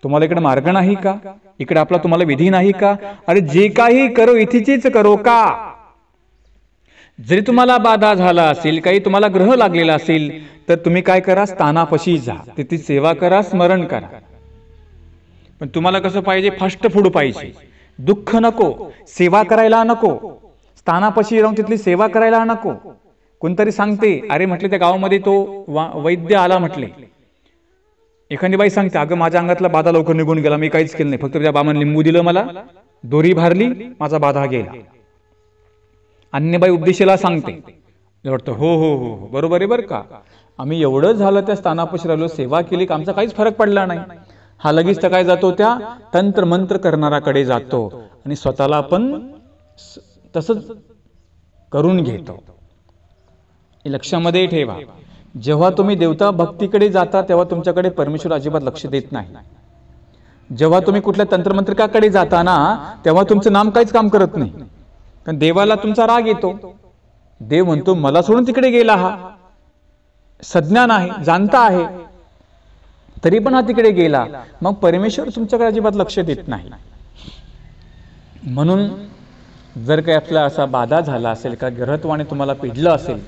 Speaker 1: तुम्हाला इकडे मार्ग नाही का, इकडे आपला तुम्हाला विधी नाही का. अरे जे काही करो इथेच करो का. जरी तुम्हाला बाधा झाला असेल, काही तुम्हाला ग्रह लागलेला असेल तर तुम्ही काय करा, स्थानापाशी जा, तिथे सेवा करा, स्मरण करा. पण तुम्हाला कसं पाहिजे, फास्ट फूड पाहिजे, दुःख नको, सेवा करायला नको, स्थानापाशी राहून तिथली सेवा करायला नको. कोणतरी सांगते, अरे म्हटले त्या गावामध्ये तो वैद्य आला, म्हटले एखादी बाई सांगते, अगं माझ्या अंगातला बाधा लवकर निघून गेला, मी काहीच केलं नाही, फक्त त्या बाबांनी लिंबू दिलं, मला दोरी भारली, माझा बाधा गेला. अन्यबाई उपदेशाला सांगते, वाटतं हो हो हो बरोबर आहे बरं का, आम्ही एवढं झालं त्या स्थानापाशी राहिलो, सेवा केली का आमचा काहीच फरक पडला नाही. हा लगेच तर काय जातो, त्या तंत्र मंत्र करणाराकडे जातो आणि स्वतःला पण तसंच करून घेतो. लक्षामध्ये ठेवा, जेव्हा तुम्ही देवता भक्तीकडे जाता तेव्हा तुमच्याकडे परमेश्वर अजिबात लक्ष देत नाही. जेव्हा तुम्ही कुठल्या तंत्रमंत्रिकाकडे जाता ना, तेव्हा तुमचं नाम काहीच काम करत नाही, कारण देवाला तुमचा राग येतो. देव म्हणतो मला सोडून तिकडे गेला, हा सज्ञान आहे, जाणता आहे, तरी पण हा तिकडे गेला, मग परमेश्वर तुमच्याकडे अजिबात लक्ष देत नाही. म्हणून जर काही आपला असा बाधा झाला असेल का, ग्रहत्वाने तुम्हाला पिडलं असेल,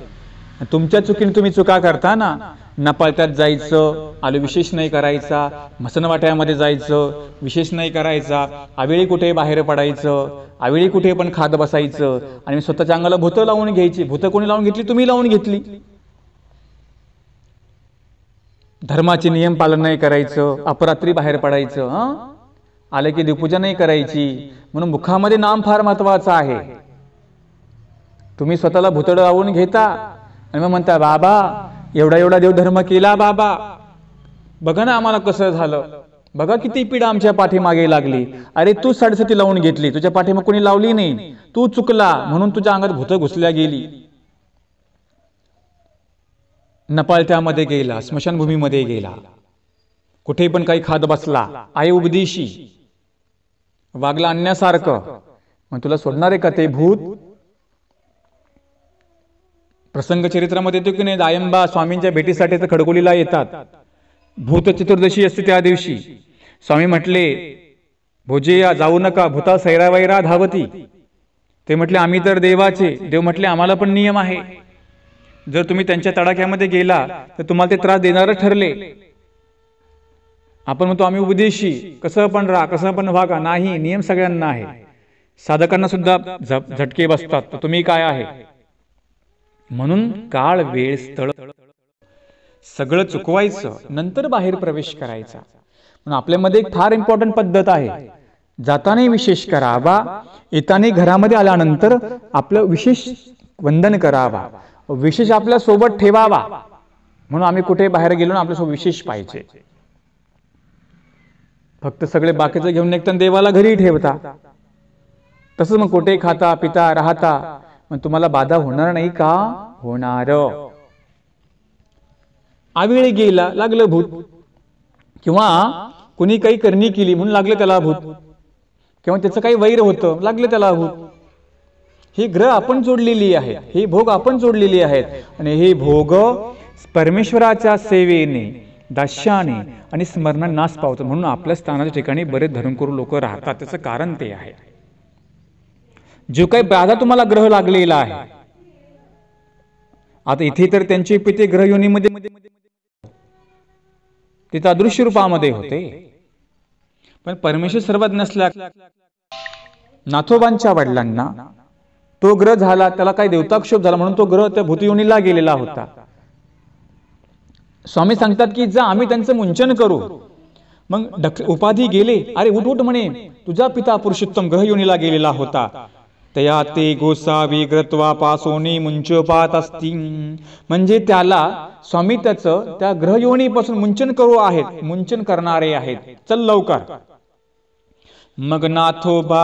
Speaker 1: तुमच्या चुकीने तुम्ही चुका करता ना, नपाळत्यात जायचं, आलो विशेष नाही करायचा, मसनवाट्यामध्ये जायचं, विशेष नाही करायचा, आवेळी कुठे बाहेर पडायचं, आवेळी कुठे पण खात बसायचं, आणि स्वतःच्या अंगाला भूतं लावून घ्यायची. भूतं कोणी लावून घेतली? तुम्ही लावून घेतली. धर्माचे नियम पालन नाही करायचं, अपरात्री बाहेर पडायचं, आले की देवपूजा नाही करायची. म्हणून मुखामध्ये नाम फार महत्वाचं आहे. तुम्ही स्वतःला भूतडं लावून घेता आणि मग म्हणता, बाबा एवढा एवढा देवधर्म केला, बाबा बघा ना आम्हाला कसं झालं, बघा किती पीडा आमच्या पाठीमागे लागली. अरे तू 67 लावून घेतली, तुझ्या पाठीमागे कोणी लावली नाही, तू चुकला म्हणून तुझ्या अंगात भूतं घुसल्या गेली. नपाळत्यामध्ये गेला, स्मशानभूमीमध्ये गेला, कुठे पण काही खात बसला, आहे उपदेशी, वागला अन्यासारखं, मग तुला सोडणार आहे का ते भूत? प्रसंग चरित्रामध्ये येतो की नाही, दायंबा स्वामींच्या भेटीसाठी तर खडकोलीला येतात. भूत चतुर्दशी असते त्या दिवशी. स्वामी म्हटले, भोजेया जाऊ नका, भूता सैरावैरा धावती. ते म्हटले, आम्ही तर देवाचे. देव म्हटले, आम्हाला पण नियम आहे, जर तुम्ही त्यांच्या तडाख्यामध्ये गेला तर तुम्हाला ते त्रास देणारच ठरले. आपण म्हणतो आम्ही उपदेशी, कसं पण राहा, कसं पण वागा. नाही, नियम सगळ्यांना आहे. साधकांना सुद्धा झटके बसतात, तर तुम्ही काय आहे. म्हणून काळ, वेळ, स्थळ सगळं चुकवायचं, नंतर बाहेर प्रवेश करायचा. म्हणून आपल्यामध्ये एक फार इम्पॉर्टंट पद्धत आहे, जाताना विशेष करावा, येताना घरामध्ये आल्यानंतर आपलं विशेष वंदन करावा, विशेष आपल्या सोबत ठेवावा. म्हणून आम्ही कुठे बाहेर गेलो ना, आपल्यासोबत विशेष पाहिजे. फक्त सगळे बाकीचं घेऊन निघताना देवाला घरी ठेवता, तसंच मग कुठे खाता पिता राहता, मग तुम्हाला बाधा होणार नाही का? होणार. आवेळी गेला, लागलं भूत, किंवा कुणी काही करणी केली म्हणून लागलं त्याला भूत, किंवा त्याचं काही वैर होतं, लागलं त्याला भूत. ही ग्रह आपण जोडलेली आहे, ही भोग आपण जोडलेली आहेत, आणि हे भोग परमेश्वराच्या सेवेने, दास्याने आणि स्मरणाने नाश पावतात. म्हणून आपल्या स्थानाच्या ठिकाणी बरेच धर्मकरू लोक राहतात. त्याचं कारण ते आहे, जो काही बाधा तुम्हाला ग्रह लागलेला आहे. आता इथे तर त्यांचे पिते ग्रह योनीमध्ये तिथं अदृश्य रूपामध्ये होते, पण परमेश्वर सर्वज्ञ नसल्या नाथोबांच्या वडिलांना तो ग्रह झाला, त्याला काही देवताक्षोभ झाला, म्हणून तो ग्रह त्या भूतयोनीला गेलेला होता. स्वामी सांगतात की जा आम्ही त्यांचं मुंचन करू. मग उपाधी गेले, अरे उठ उठ म्हणे, तुझा पिता पुरुषोत्तम ग्रह योनीला गेलेला होता. तया ते गोसावी ग्रत्वा पासोनी मुंचोपात असती. म्हणजे त्याला स्वामी त्याचं त्या ग्रहयोनीपासून मुंचन करू आहेत, मुंचन करणारे आहेत. चल लवकर. मग नाथोबा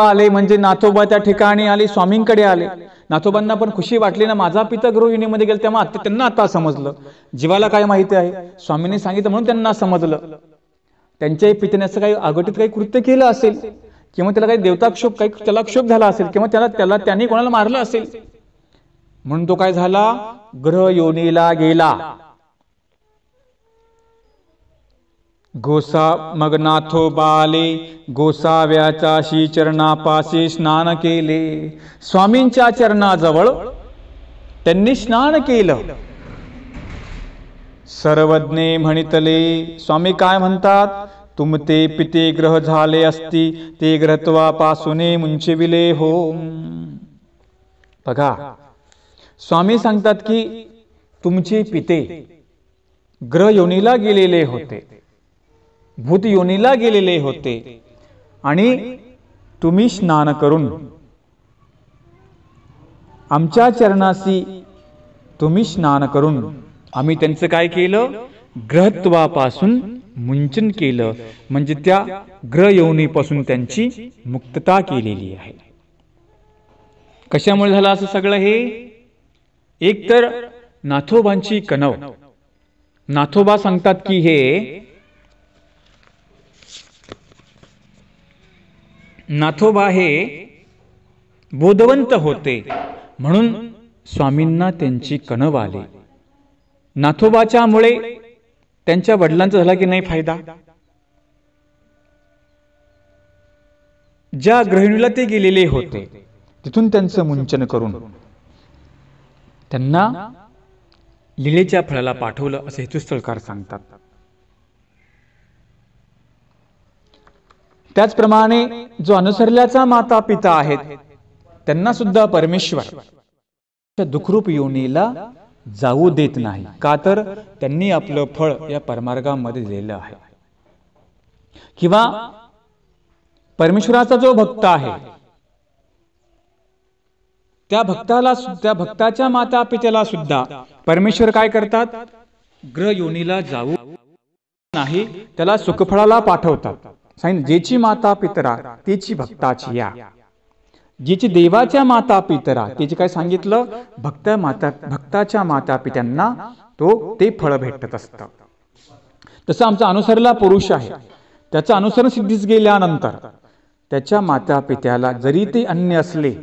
Speaker 1: आले म्हणजे नाथोबा त्या ठिकाणी आले, स्वामींकडे आले. नाथोबांना पण खुशी वाटली ना, माझा पिता गृहयोनीमध्ये गेला. तेव्हा त्यांना आता समजलं, जीवाला काय माहिती आहे, स्वामींनी सांगितलं म्हणून त्यांना समजलं. त्यांच्याही पित्याने असं काही अघटित काही कृत्य केलं असेल, किंवा त्याला काही देवताक्षोभ, काही त्याला क्षोभ झाला असेल, किंवा त्याला त्यांनी कोणाला मारलं असेल, म्हणून तो काय झाला, ग्रहयोनीला गेला. मग नाथोबा आले, गोसाव्याच्या श्रीचरणापाशी स्नान केले. स्वामींच्या चरणाजवळ त्यांनी स्नान केलं. सर्वज्ञे म्हणितले, स्वामी काय म्हणतात, तुमते पिते ग्रह झाले असती, ते ग्रहत्वापासून मुंचविले हो. बघा, स्वामी सांगतात की तुमचे पिते ग्रह योनीला गेलेले होते, भूत योनीला गेलेले होते, आणि तुम्ही स्नान करून आमच्या चरणाशी तुम्ही स्नान करून आम्ही त्यांचं काय केलं, ग्रहत्वापासून मुंचन केलं. म्हणजे त्या ग्रह योनीपासून त्यांची मुक्तता केलेली आहे. कशामुळे झालं असं सगळं हे? एक तर नाथोबांची कणव. नाथोबा सांगतात की हे नाथोबा हे बोधवंत होते, म्हणून स्वामींना त्यांची कणव आली. नाथोबाच्या मुळे त्यांच्या वडिलांचा झाला की नाही फायदा? ज्या गृहिणीला ते गेलेले होते तिथून त्यांचं मुंचन करून त्यांना लीलेच्या फळाला पाठवलं असे हेतुस्थळकार सांगतात. त्याचप्रमाणे जो अनुसरल्याचा माता पिता आहेत त्यांना सुद्धा परमेश्वर दुःखरूप योनीला जाऊ देत नाही. का तर त्यांनी आपलं फळ या परमार्गामध्ये दिलेलं आहे. किंवा परमेश्वराचा जो भक्त आहे त्या भक्ताच्या माता पित्याला सुद्धा परमेश्वर काय करतात? ग्रह योनीला जाऊ नाही, त्याला सुखफळाला पाठवतात. जेची माता पितरा तेची भक्ताची या, जिची देवाच्या माता पितरा त्याची काय सांगितलं? भक्ताच्या माता पित्यांना ते फळ भेटत असतं. तसं आमचा अनुसरला पुरुष आहे, त्याचं अनुसरण सिद्धीस गेल्यानंतर त्याच्या माता पित्याला जरी ते अन्य असले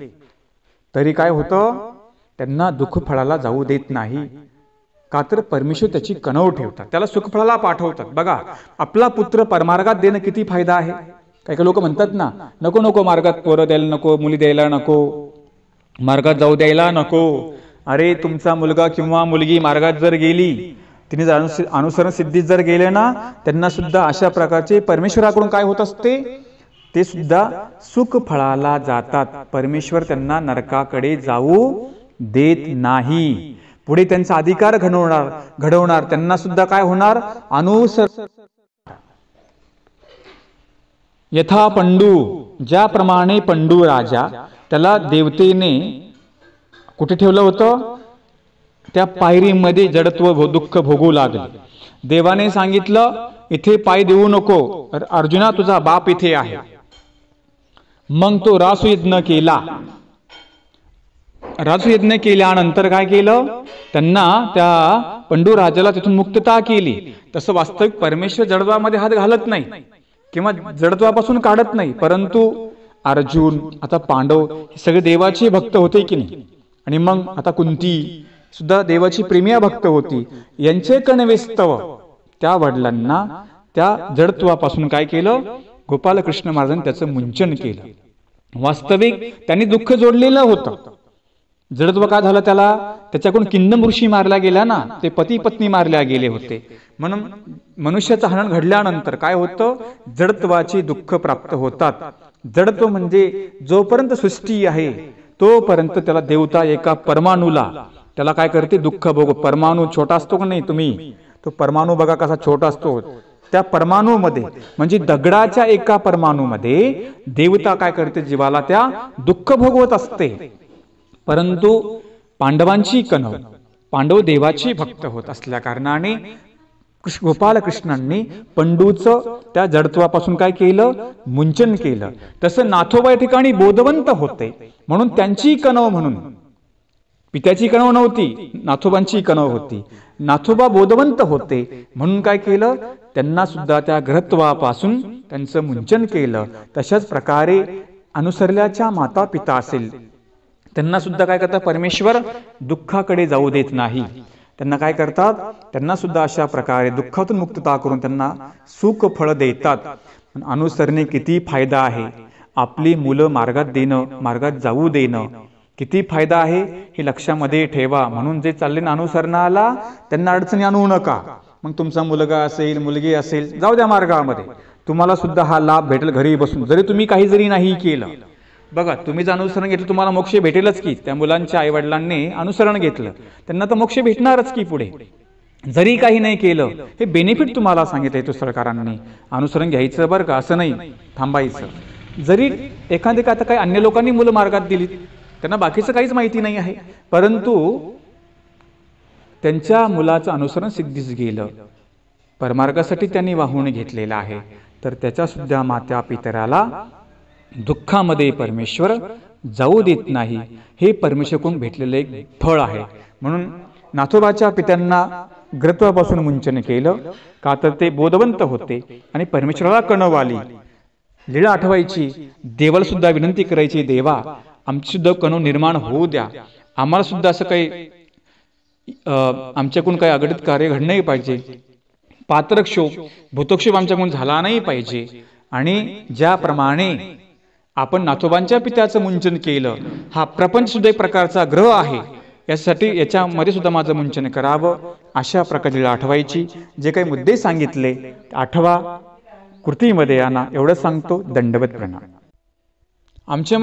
Speaker 1: तरी काय होतं? त्यांना दुःख फळाला जाऊ देत नाही. का तर परमेश्वर त्याची कणव ठेवतात, त्याला सुखफळाला पाठवतात. बघा, आपला पुत्र परमार्गात देणं किती फायदा आहे. काही काही लोक म्हणतात ना, नको नको मार्गात पोरं द्यायला नको, मुली द्यायला नको, मार्गात जाऊ द्यायला नको. अरे तुमचा मुलगा किंवा मुलगी मार्गात जर गेली, तिने अनुसरण सिद्धीत जर गेले ना, त्यांना सुद्धा अशा प्रकारचे परमेश्वराकडून काय होत असते? ते सुद्धा सुख फळाला जातात. परमेश्वर नरकाकडे जाऊ देत नाही. पुढे त्यांचा अधिकार घडवणार त्यांना सुद्धा काय होणार? यथा पंडू, ज्याप्रमाणे पंडू राजा त्याला देवतेने कुठे ठेवलं होतं? त्या पायरीमध्ये जडत्व दुःख भोगू लागले. देवाने सांगितलं इथे पाय देऊ नको, अर्जुना तुझा बाप इथे आहे. मग तो रासुयज्ञ केला. राजयज्ञ केल्यानंतर काय केलं? त्यांना त्या पंडू राजाला तिथून मुक्तता केली. तसं वास्तविक परमेश्वर जडत्वामध्ये हात घालत नाही किंवा जडत्वापासून काढत नाही, परंतु अर्जुन, आता पांडव हे सगळे देवाचे भक्त होते की नाही, आणि मग आता कुंती सुद्धा देवाची प्रेमिया भक्त होती. यांचे कणवेस्तव त्या वडिलांना त्या जडत्वापासून काय केलं? गोपालकृष्ण महाराजांनी त्याचं मुंचन केलं. वास्तविक त्यांनी दुःख जोडलेलं होतं. जडत्व काय झालं त्याला? त्याच्याकडून किंदम ऋषी मारला गेला ना, ते पती पत्नी मारल्या गेले होते. म्हणून मनुष्याचं हनन घडल्यानंतर काय होतं? जडत्वाचे दुःख प्राप्त होतात. जडत्व म्हणजे जोपर्यंत सृष्टी आहे तोपर्यंत त्याला देवता एका परमाणूला त्याला काय करते? दुःख भोग. परमाणू छोटा असतो का नाही? तुम्ही तो परमाणू बघा कसा छोटा असतो. त्या परमाणूमध्ये म्हणजे दगडाच्या एका परमाणूमध्ये देवता काय करते? जीवाला त्या दुःख भोगवत असते. परंतु पांडवांची कणव, पांडव देवाची भक्त होत असल्या कारणाने गोपालकृष्णांनी पंडूचं त्या जडत्वापासून काय केलं? मुंचन केलं. तसं नाथोबा या ठिकाणी बोधवंत होते म्हणून त्यांची कणव, म्हणून पित्याची कणव नव्हती, नाथोबांची कणव होती. नाथोबा बोधवंत होते म्हणून काय केलं? त्यांना सुद्धा त्या ग्रहत्वापासून त्यांचं मुंचन केलं. तशाच प्रकारे अनुसरल्याच्या माता पिता असेल त्यांना सुद्धा काय करतात? परमेश्वर दुःखाकडे जाऊ देत नाही. त्यांना काय करतात? त्यांना सुद्धा अशा प्रकारे दुःखातून मुक्तता करून त्यांना सुख फळ देतात. अनुसरणे किती फायदा आहे. आपली मुलं मार्गात देणं, मार्गात जाऊ देणं किती फायदा आहे हे लक्षामध्ये ठेवा. म्हणून जे चालले ना अनुसरणाला त्यांना अडचणी आणू नका. मग तुमचा मुलगा असेल, मुलगी असेल, जाऊ द्या मार्गामध्ये, तुम्हाला सुद्धा हा लाभ भेटेल घरी बसून. जरी तुम्ही काही जरी नाही केलं, बघा तुम्ही जर अनुसरण घेतलं तुम्हाला मोक्ष भेटेलच की. त्या मुलांच्या आई वडिलांनी अनुसरण घेतलं त्यांना तर मोक्ष भेटणारच की पुढे. जरी काही नाही केलं, हे बेनिफिट तुम्हाला सांगितलंय तो सरकारांनी. अनुसरण घ्यायचं बरं का, असं नाही थांबायचं. जरी एखादे का आता काही अन्य लोकांनी मुलं मार्गात दिली, त्यांना बाकीचं काहीच माहिती नाही आहे, परंतु त्यांच्या मुलाचं अनुसरण सिद्धीस गेलं, परमार्गासाठी त्यांनी वाहून घेतलेलं आहे, तर त्याच्या सुद्धा मात्या पितराला दुःखामध्ये परमेश्वर जाऊ देत नाही. हे परमेश्वराकडून भेटलेलं एक फळ आहे. म्हणून नाथोबाच्या पित्यांना ग्रत्वापासून मुंचन केलं, का तर ते बोधवंत होते आणि परमेश्वराला कणव आली. लीळा आठवायची, देवाला सुद्धा विनंती करायची, देवा आमची सुद्धा कणव निर्माण होऊ द्या, आम्हाला सुद्धा असं काही आमच्याकडून काही अघटित कार्य घडणंही पाहिजे. पात्रक्षोभ भूतक्षोभ आमच्याकडून झाला नाही पाहिजे. आणि ज्याप्रमाणे आपण नाथोबांच्या पित्याचं मुंचन केलं, हा प्रपंच सुद्धा एक प्रकारचा ग्रह आहे, यासाठी याच्यामध्ये सुद्धा माझं मुंचन करावं. अशा प्रकारे आठवायची. जे काही मुद्दे सांगितले आठवा, कृतीमध्ये आणा, एवढं सांगतो. दंडवत प्रणाम. आमच्या